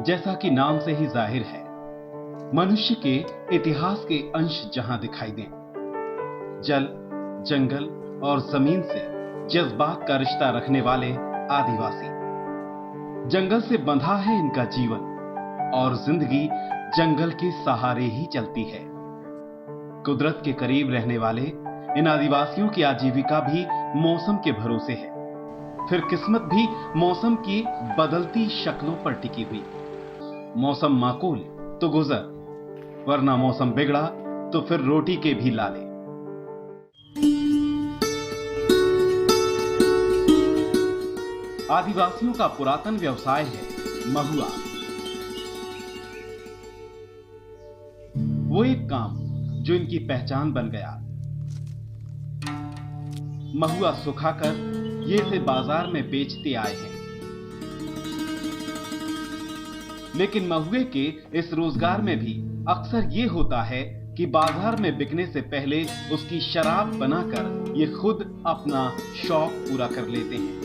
जैसा कि नाम से ही जाहिर है, मनुष्य के इतिहास के अंश जहां दिखाई दें। जल, जंगल और जमीन से जज्बात का रिश्ता रखने वाले आदिवासी। जंगल से बंधा है इनका जीवन और जिंदगी जंगल के सहारे ही चलती है। कुदरत के करीब रहने वाले इन आदिवासियों की आजीविका भी मौसम के भरोसे है। फिर किस्मत भी मौसम की बदलती शक्लों पर टिकी हुई। मौसम माकूल तो गुजर, वरना मौसम बिगड़ा तो फिर रोटी के भी लाले। आदिवासियों का पुरातन व्यवसाय है महुआ। वो एक काम जो इनकी पहचान बन गया। महुआ सुखाकर ये इसे बाजार में बेचते आए हैं। लेकिन महुए के इस रोजगार में भी अक्सर ये होता है कि बाजार में बिकने से पहले उसकी शराब बनाकर ये खुद अपना शौक पूरा कर लेते हैं।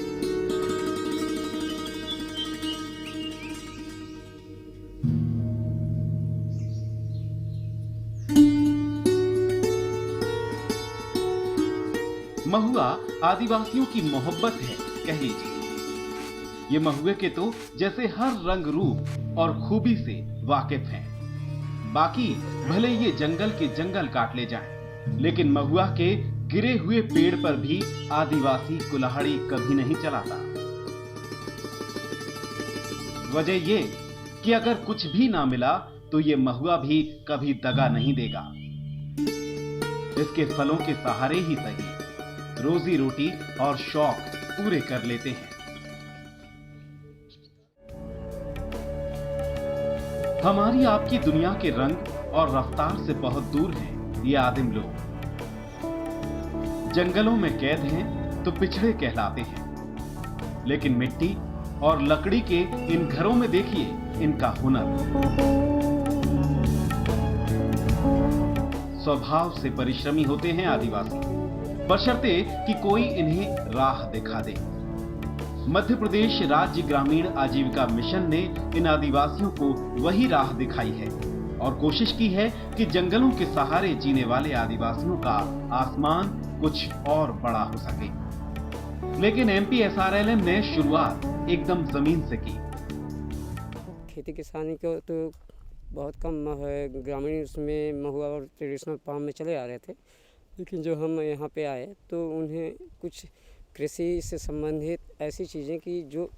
महुआ आदिवासियों की मोहब्बत है, कह लीजिए। ये महुए के तो जैसे हर रंग रूप और खूबी से वाकिफ हैं। बाकी भले ये जंगल के जंगल काट ले जाएं, लेकिन महुआ के गिरे हुए पेड़ पर भी आदिवासी कुल्हाड़ी कभी नहीं चलाता। वजह ये कि अगर कुछ भी ना मिला तो ये महुआ भी कभी दगा नहीं देगा। इसके फलों के सहारे ही सही रोजी रोटी और शौक पूरे कर लेते हैं। हमारी आपकी दुनिया के रंग और रफ्तार से बहुत दूर हैं ये आदिम लोग। जंगलों में कैद हैं तो पिछड़े कहलाते हैं, लेकिन मिट्टी और लकड़ी के इन घरों में देखिए इनका हुनर। स्वभाव से परिश्रमी होते हैं आदिवासी, बशर्ते कि कोई इन्हें राह दिखा दे। मध्य प्रदेश राज्य ग्रामीण आजीविका मिशन ने इन आदिवासियों को वही राह दिखाई है और कोशिश की है कि जंगलों के सहारे जीने वाले आदिवासियों का आसमान कुछ और बड़ा हो सके। लेकिन MPSRLM ने शुरुआत एकदम जमीन से की। खेती किसानी को तो बहुत कम है, ग्रामीण उसमें महुआ और ट्रेडिशनल फार्म में चले आ रहे थे, लेकिन जो हम यहाँ पे आए तो उन्हें कुछ कृषि से संबंधित ऐसी चीज़ें कि जो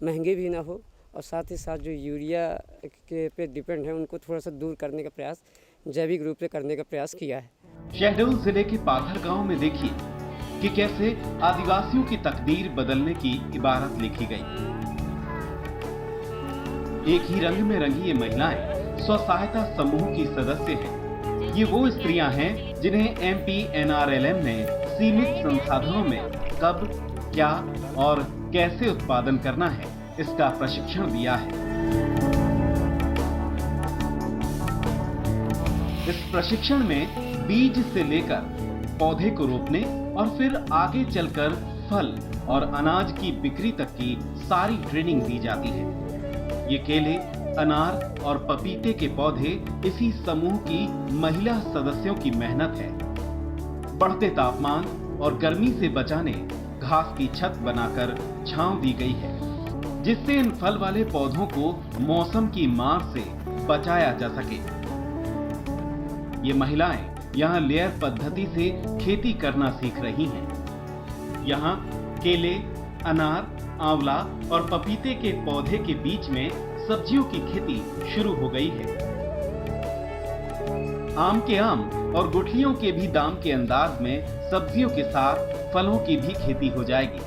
महंगे भी ना हो और साथ ही साथ जो यूरिया के पे डिपेंड है उनको थोड़ा सा दूर करने का प्रयास जैविक रूप से करने का प्रयास किया है। शहडोल जिले के पाथर गांव में देखिए कि कैसे आदिवासियों की तकदीर बदलने की इबारत लिखी गई। एक ही रंग में रंगी ये महिलाएं स्व सहायता समूह की सदस्य हैं। ये वो स्त्रियां हैं जिन्हें MPNRLM ने सीमित संसाधनों में कब, क्या और कैसे उत्पादन करना है इसका प्रशिक्षण दिया है। इस प्रशिक्षण में बीज से लेकर पौधे को रोपने और फिर आगे चलकर फल और अनाज की बिक्री तक की सारी ट्रेनिंग दी जाती है। ये केले, अनार और पपीते के पौधे इसी समूह की महिला सदस्यों की मेहनत है। बढ़ते तापमान और गर्मी से बचाने घास की छत बनाकर छांव दी गई है, जिससे इन फल वाले पौधों को मौसम की मार से बचाया जा सके। ये महिलाएं यहाँ लेयर पद्धति से खेती करना सीख रही हैं। यहाँ केले, अनार, आंवला और पपीते के पौधे के बीच में सब्जियों की खेती शुरू हो गई है। आम के आम और गुठलियों के भी दाम के अंदाज में सब्जियों के साथ फलों की भी खेती हो जाएगी।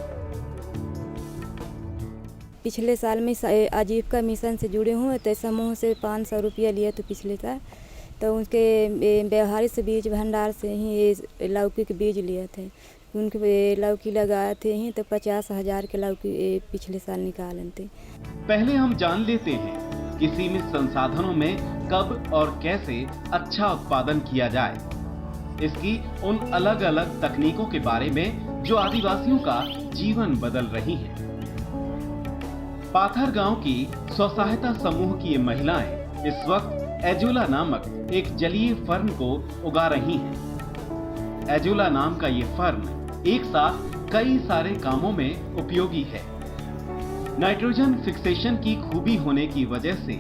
पिछले साल में आजीविका मिशन से जुड़े हुए तो समूह से 500 रुपया लिया तो पिछले साल, तो उनके व्यवहारिक बीज भंडार से ही लौकी के बीज लिए थे। उनके लौकी लगाए थे ही तो 50,000 के लौकी पिछले साल निकाले थे। पहले हम जान लेते हैं कि सीमित संसाधनों में कब और कैसे अच्छा उत्पादन किया जाए। इसकी उन अलग अलग तकनीकों के बारे में जो आदिवासियों का जीवन बदल रही हैं। पाथर गांव की स्वसहायता समूह की ये महिलाएं इस वक्त एजोला नामक एक जलीय फर्न को उगा रही हैं। एजोला नाम का ये फर्न एक साथ कई सारे कामों में उपयोगी है। नाइट्रोजन फिक्सेशन की खूबी होने की वजह से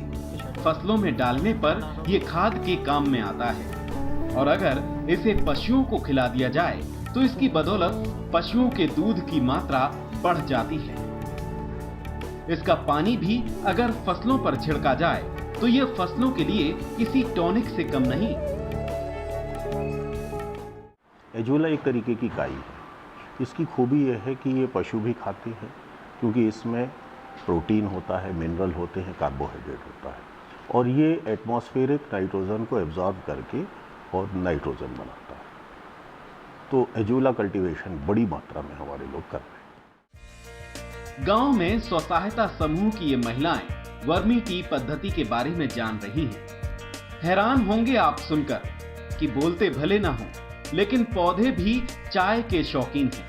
फसलों में डालने पर ये खाद के काम में आता है और अगर इसे पशुओं को खिला दिया जाए तो इसकी बदौलत पशुओं के दूध की मात्रा बढ़ जाती है। इसका पानी भी अगर फसलों पर छिड़का जाए तो यह फसलों के लिए किसी टॉनिक से कम नहीं। एजोला एक तरीके की काई है। इसकी खूबी यह है कि ये पशु भी खाते हैं क्योंकि इसमें प्रोटीन होता है, मिनरल होते हैं, कार्बोहाइड्रेट होता है और ये एटमॉस्फेरिक नाइट्रोजन को एब्जॉर्ब करके और नाइट्रोजन बनाता है। तो एजोला कल्टीवेशन बड़ी मात्रा में हमारे लोग कर रहे हैं। गांव में स्वसहायता समूह की ये महिलाएं वर्मी टी पद्धति के बारे में जान रही हैं। हैरान होंगे आप सुनकर कि बोलते भले ना हो लेकिन पौधे भी चाय के शौकीन हैं।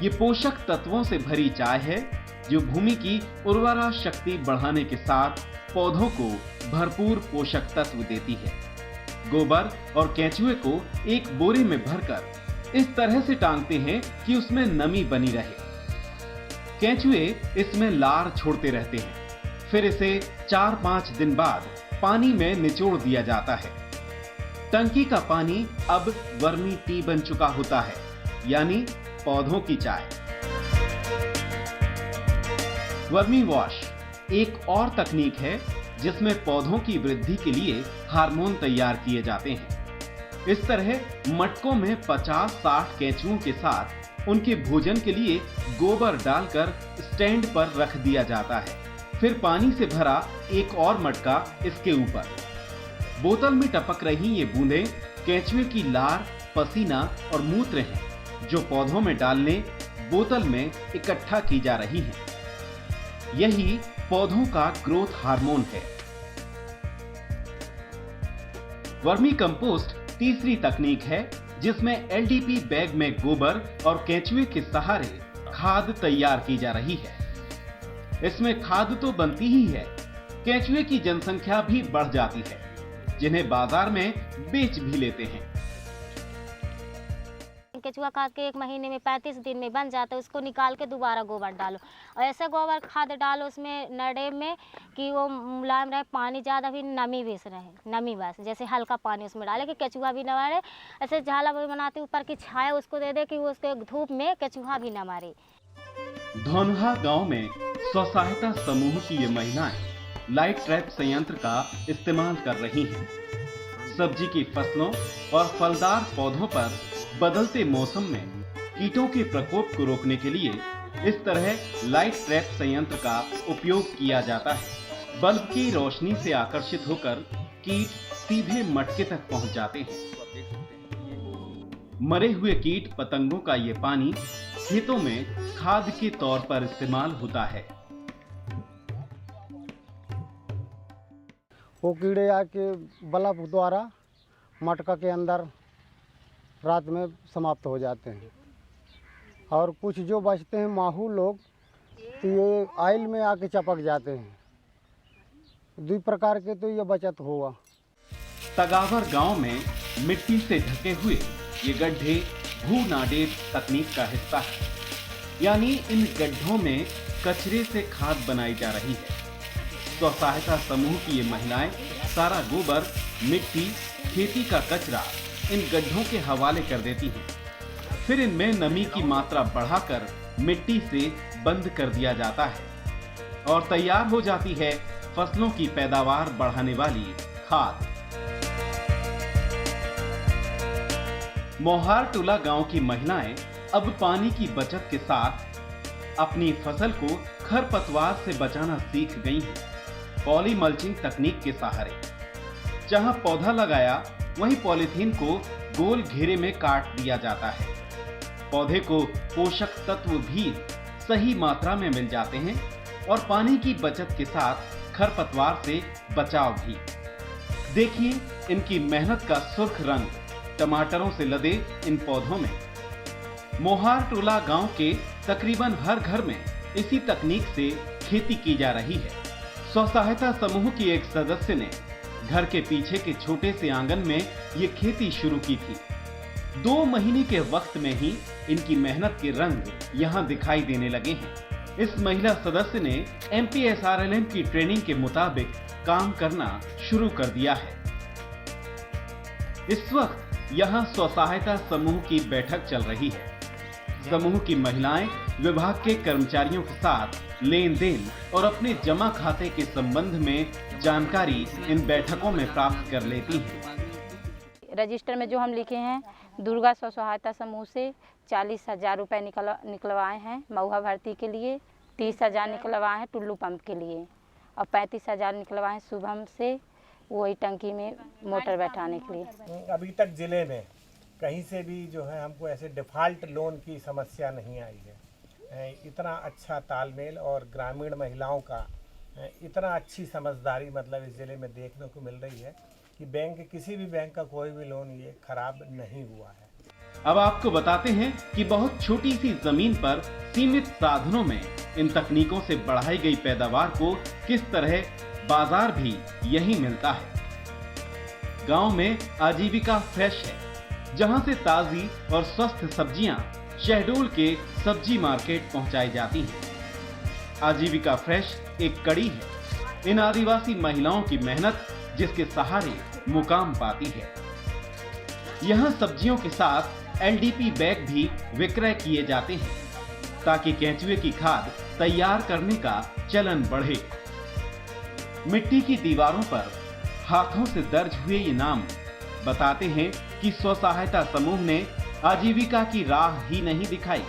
ये पोषक तत्वों से भरी चाय है जो भूमि की उर्वरा शक्ति बढ़ाने के साथ पौधों को भरपूर पोषक तत्व देती है। गोबर और केंचुए को एक बोरे में भरकर इस तरह से टांगते हैं कि उसमें नमी बनी रहे। केंचुए इसमें लार छोड़ते रहते हैं। फिर इसे 4-5 दिन बाद पानी में निचोड़ दिया जाता है। टंकी का पानी अब वर्मी टी बन चुका होता है, यानी पौधों की चाय। वर्मी वॉश एक और तकनीक है जिसमें पौधों की वृद्धि के लिए हार्मोन तैयार किए जाते हैं। इस तरह मटकों में 50-60 केंचुओं के साथ उनके भोजन के लिए गोबर डालकर स्टैंड पर रख दिया जाता है। फिर पानी से भरा एक और मटका इसके ऊपर। बोतल में टपक रही ये बूंदें केंचुए की लार, पसीना और मूत्र हैं जो पौधों में डालने बोतल में इकट्ठा की जा रही हैं। यही पौधों का ग्रोथ हार्मोन है। वर्मी कंपोस्ट तीसरी तकनीक है जिसमें एलडीपी बैग में गोबर और केंचुए के सहारे खाद तैयार की जा रही है। इसमें खाद तो बनती ही है, केंचुए की जनसंख्या भी बढ़ जाती है जिन्हें बाजार में बेच भी लेते हैं। केंचुआ खाद के 1 महीने में 35 दिन में बन जाता है। उसको निकाल के दोबारा गोबर डालो और ऐसे गोबर खाद डालो उसमें नड़े में कि वो मुलायम रहे, पानी ज़्यादा भी नमी बेस रहे, नमी बस जैसे हल्का पानी उसमें डाले कि केंचुआ भी न मारे। ऐसे झाला भी बनाते ऊपर की छाया उसको दे दे कि वो उसके धूप में केंचुआ भी न मारे। धौनहा गांव में स्वसहायता समूह की ये महिलाएं लाइट ट्रैप संयंत्र का इस्तेमाल कर रही हैं। सब्जी की फसलों और फलदार पौधों पर बदलते मौसम में कीटों के प्रकोप को रोकने के लिए इस तरह लाइट ट्रैप संयंत्र का उपयोग किया जाता है। बल्ब की रोशनी से आकर्षित होकर कीट सीधे मटके तक पहुंच जाते हैं। मरे हुए कीट पतंगों का ये पानी खेतों में खाद के तौर पर इस्तेमाल होता है। वो कीड़े आके बल्ब द्वारा मटका के अंदर रात में समाप्त हो जाते हैं और कुछ जो बचते हैं माहू लोग तो ये आयल में आके चिपक जाते हैं। 2 प्रकार के तो ये बचत हुआ। तगावर गांव में मिट्टी से ढके हुए ये गड्ढे भू-नाडेप तकनीक का हिस्सा है, यानी इन गड्ढों में कचरे से खाद बनाई जा रही है। स्वसहायता समूह की ये महिलाएं सारा गोबर, मिट्टी, खेती का कचरा इन गड्ढों के हवाले कर देती हैं। फिर इनमें नमी की मात्रा बढ़ाकर मिट्टी से बंद कर दिया जाता है और तैयार हो जाती है फसलों की पैदावार बढ़ाने वाली खाद। मोहार टोला गांव की महिलाएं अब पानी की बचत के साथ अपनी फसल को खरपतवार से बचाना सीख गई हैं। पॉली मल्चिंग तकनीक के सहारे जहां पौधा लगाया वहीं पॉलीथीन को गोल घेरे में काट दिया जाता है। पौधे को पोषक तत्व भी सही मात्रा में मिल जाते हैं और पानी की बचत के साथ खरपतवार से बचाव भी। देखिए इनकी मेहनत का सुर्ख रंग टमाटरों से लदे इन पौधों में। मोहार टोला गांव के तकरीबन हर घर में इसी तकनीक से खेती की जा रही है। स्व सहायता समूह की एक सदस्य ने घर के पीछे के छोटे से आंगन में ये खेती शुरू की थी। 2 महीने के वक्त में ही इनकी मेहनत के रंग यहाँ दिखाई देने लगे हैं। इस महिला सदस्य ने MPSRLM की ट्रेनिंग के मुताबिक काम करना शुरू कर दिया है। इस वक्त यहाँ स्व सहायता समूह की बैठक चल रही है। समूह की महिलाएं विभाग के कर्मचारियों के साथ लेन देन और अपने जमा खाते के संबंध में जानकारी इन बैठकों में प्राप्त कर लेती हैं। रजिस्टर में जो हम लिखे हैं, दुर्गा स्व सहायता समूह से 40,000 रुपये निकलवाए हैं महुआ भर्ती के लिए, 30,000 निकलवाए हैं टुल्लू पंप के लिए और 35,000 निकलवाए हैं शुभम से वही टंकी में मोटर बैठाने के लिए। अभी तक ज़िले में कहीं से भी जो है हमको ऐसे डिफ़ॉल्ट लोन की समस्या नहीं आई है। इतना अच्छा तालमेल और ग्रामीण महिलाओं का इतना अच्छी समझदारी मतलब इस ज़िले में देखने को मिल रही है कि बैंक किसी भी बैंक का कोई भी लोन ये खराब नहीं हुआ है। अब आपको बताते हैं कि बहुत छोटी सी जमीन पर सीमित साधनों में इन तकनीकों से बढ़ाई गई पैदावार को किस तरह बाजार भी यही मिलता है। गांव में आजीविका फ्रेश है, जहां से ताजी और स्वस्थ सब्जियां शहडोल के सब्जी मार्केट पहुंचाई जाती हैं। आजीविका फ्रेश एक कड़ी है इन आदिवासी महिलाओं की मेहनत, जिसके सहारे मुकाम पाती है। यहाँ सब्जियों के साथ LDP बैग भी विक्रय किए जाते हैं ताकि केंचुए की खाद तैयार करने का चलन बढ़े। मिट्टी की दीवारों पर हाथों से दर्ज हुए ये नाम बताते हैं कि स्व सहायता समूह ने आजीविका की राह ही नहीं दिखाई,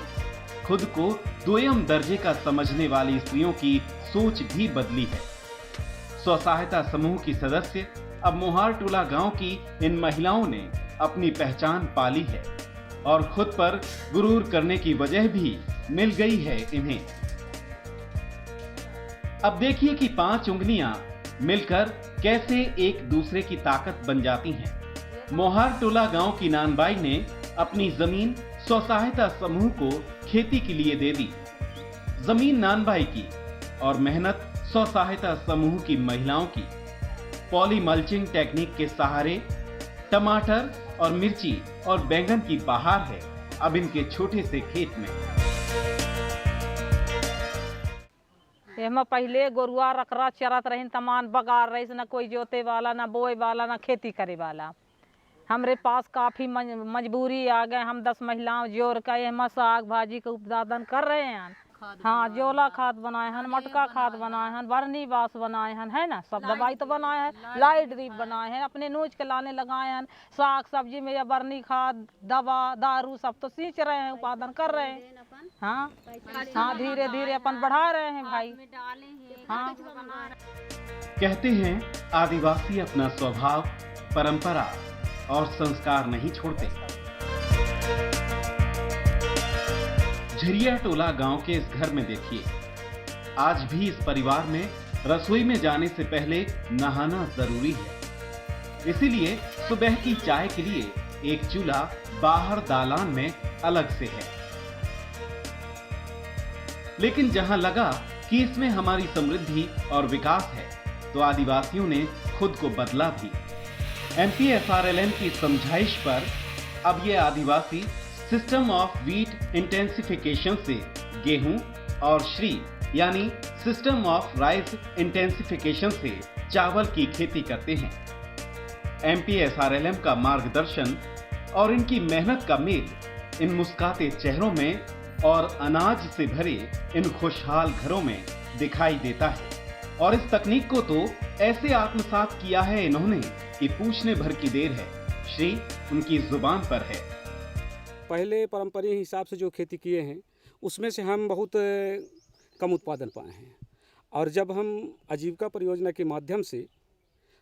खुद को दोयम दर्जे का समझने वाली स्त्रियों की सोच भी बदली है। स्व सहायता समूह की सदस्य अब मोहार टोला गांव की इन महिलाओं ने अपनी पहचान पाली है और खुद पर गुरूर करने की वजह भी मिल गई है इन्हें। अब देखिए कि 5 उंगलियां मिलकर कैसे एक दूसरे की ताकत बन जाती हैं। मोहार टोला गांव की नानबाई ने अपनी जमीन स्व सहायता समूह को खेती के लिए दे दी। जमीन नानबाई की और मेहनत स्व सहायता समूह की महिलाओं की। पॉली मल्चिंग टेक्निक के सहारे टमाटर और मिर्ची और बैंगन की बहार है अब इनके छोटे से खेत में। एमा पहले गोरुआ रकरा चरत रही, तमान बगार रही, न कोई जोते वाला, न बोए वाला, न खेती करे वाला। हमरे पास काफ़ी मजबूरी आ गए। हम 10 महिलाओं जोड़ कर एमा साग भाजी का उत्पादन कर रहे हैं। हाँ, जोला खाद बनाए हैं, मटका खाद बनाए हैं, बरनी बास बनाए हैं, है ना, सब दवाई तो बनाए हैं, लाइट ड्रिप बनाए हैं, अपने नूच के लाने लगाए हैं। साग सब्जी में या बरनी खाद, दवा, दारू सब तो सींच रहे हैं, उत्पादन कर रहे हैं। हाँ हाँ, धीरे धीरे अपन बढ़ा रहे हैं भाई। हाँ, कहते हैं आदिवासी अपना स्वभाव, परंपरा और संस्कार नहीं छोड़ते। झरिया टोला गांव के इस घर में देखिए, आज भी इस परिवार में रसोई में जाने से पहले नहाना जरूरी है। इसीलिए सुबह की चाय के लिए एक चूल्हा बाहर दालान में अलग से है। लेकिन जहां लगा कि इसमें हमारी समृद्धि और विकास है, तो आदिवासियों ने खुद को बदला भी। MPSRLM की समझाइश पर अब ये आदिवासी सिस्टम ऑफ वीट इंटेंसिफिकेशन से गेहूं और श्री यानी सिस्टम ऑफ राइस इंटेंसिफिकेशन से चावल की खेती करते हैं। MPSRLM का मार्गदर्शन और इनकी मेहनत का मेल इन मुस्कुराते चेहरों में और अनाज से भरे इन खुशहाल घरों में दिखाई देता है। और इस तकनीक को तो ऐसे आत्मसात किया है इन्होंने कि पूछने भर की देर है, श्री उनकी जुबान पर है। पहले पारंपरिक हिसाब से जो खेती किए हैं उसमें से हम बहुत कम उत्पादन पाए हैं, और जब हम आजीविका परियोजना के माध्यम से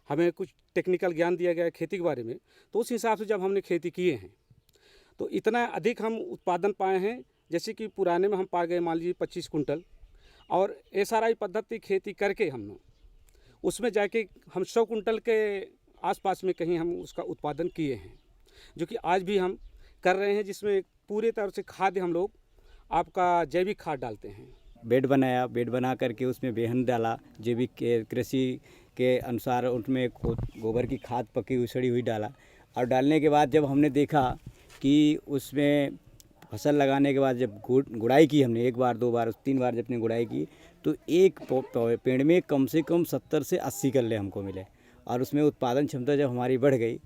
हमें कुछ टेक्निकल ज्ञान दिया गया खेती के बारे में, तो उस हिसाब से जब हमने खेती किए हैं तो इतना अधिक हम उत्पादन पाए हैं। जैसे कि पुराने में हम पा गए मान लीजिए 25 कुंटल, और SRI पद्धति खेती करके हमने उसमें जाके हम 100 कुंटल के आसपास में कहीं हम उसका उत्पादन किए हैं, जो कि आज भी हम कर रहे हैं, जिसमें पूरे तरह से खाद्य हम लोग आपका जैविक खाद डालते हैं। बेड बनाया, बेड बना करके उसमें बेहन डाला, जैविक कृषि के अनुसार उसमें गोबर की खाद पकी हुई सड़ी हुई डाला। और डालने के बाद जब हमने देखा कि उसमें फसल लगाने के बाद जब गुड़ाई की हमने 1 बार 2 बार 3 बार जब गुड़ाई की तो एक पेड़ में कम से कम 70 से 80 कल्ले हमको मिले। और उसमें उत्पादन क्षमता जब हमारी बढ़ गई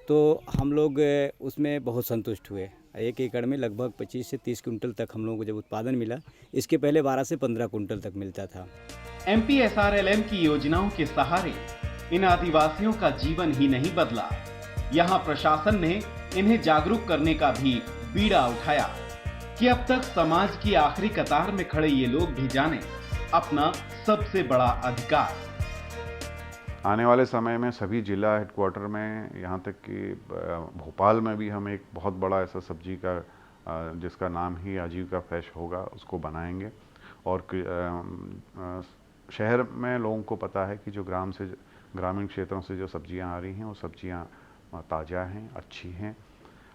तो हम लोग उसमें बहुत संतुष्ट हुए। 1 एकड़ में लगभग 25 से 30 कुंटल तक हम लोगों को जब उत्पादन मिला, इसके पहले 12 से 15 कुंटल तक मिलता था। MPSRLM की योजनाओं के सहारे इन आदिवासियों का जीवन ही नहीं बदला, यहाँ प्रशासन ने इन्हें जागरूक करने का भी बीड़ा उठाया कि अब तक समाज की आखिरी कतार में खड़े ये लोग भी जाने अपना सबसे बड़ा अधिकार। आने वाले समय में सभी जिला हेडक्वार्टर में, यहाँ तक कि भोपाल में भी हम एक बहुत बड़ा ऐसा सब्जी का जिसका नाम ही आजीविका फ्रेश होगा उसको बनाएंगे। और शहर में लोगों को पता है कि जो ग्रामीण क्षेत्रों से जो सब्जियां आ रही हैं वो सब्जियां ताज़ा हैं, अच्छी हैं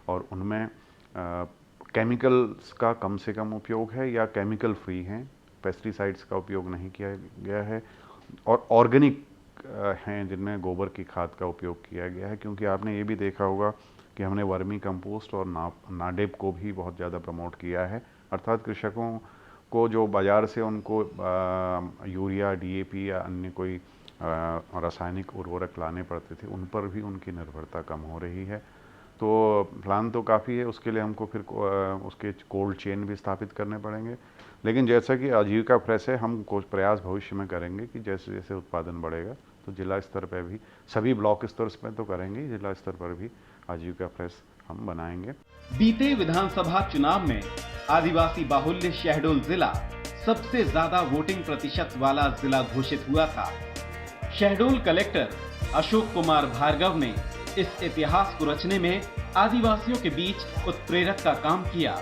और उनमें केमिकल्स का कम से कम उपयोग है या केमिकल फ्री हैं, पेस्टिसाइड्स का उपयोग नहीं किया गया है और ऑर्गेनिक हैं जिनमें गोबर की खाद का उपयोग किया गया है। क्योंकि आपने ये भी देखा होगा कि हमने वर्मी कंपोस्ट और नाडेप को भी बहुत ज़्यादा प्रमोट किया है। अर्थात कृषकों को जो बाज़ार से उनको यूरिया, DAP या अन्य कोई रासायनिक उर्वरक लाने पड़ते थे, उन पर भी उनकी निर्भरता कम हो रही है। तो प्लान तो काफ़ी है, उसके लिए हमको फिर उसके कोल्ड चेन भी स्थापित करने पड़ेंगे। लेकिन जैसा कि आजीविका फ्रेश है, हम कुछ प्रयास भविष्य में करेंगे कि जैसे जैसे उत्पादन बढ़ेगा तो जिला स्तर पर भी, सभी ब्लॉक स्तर पर तो करेंगे, जिला स्तर पर भी आजीविका फ्रेश हम बनाएंगे। बीते विधानसभा चुनाव में आदिवासी बाहुल्य शहडोल जिला सबसे ज्यादा वोटिंग प्रतिशत वाला जिला घोषित हुआ था। शहडोल कलेक्टर अशोक कुमार भार्गव ने इस इतिहास को रचने में आदिवासियों के बीच उत्प्रेरक का काम किया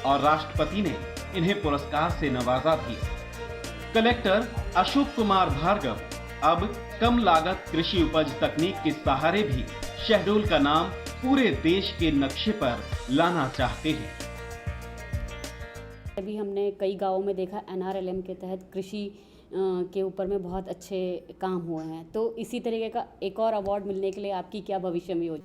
और राष्ट्रपति ने इन्हें पुरस्कार से नवाजा भी। कलेक्टर अशोक कुमार भार्गव अब कम लागत कृषि उपज तकनीक के सहारे भी शहडोल का नाम पूरे देश के नक्शे पर लाना चाहते हैं। अभी हमने कई गांवों में देखा NRLM के तहत कृषि के ऊपर में बहुत अच्छे काम हुए हैं, तो इसी तरीके का एक और अवार्ड मिलने के लिए आपकी क्या भविष्य में योजना?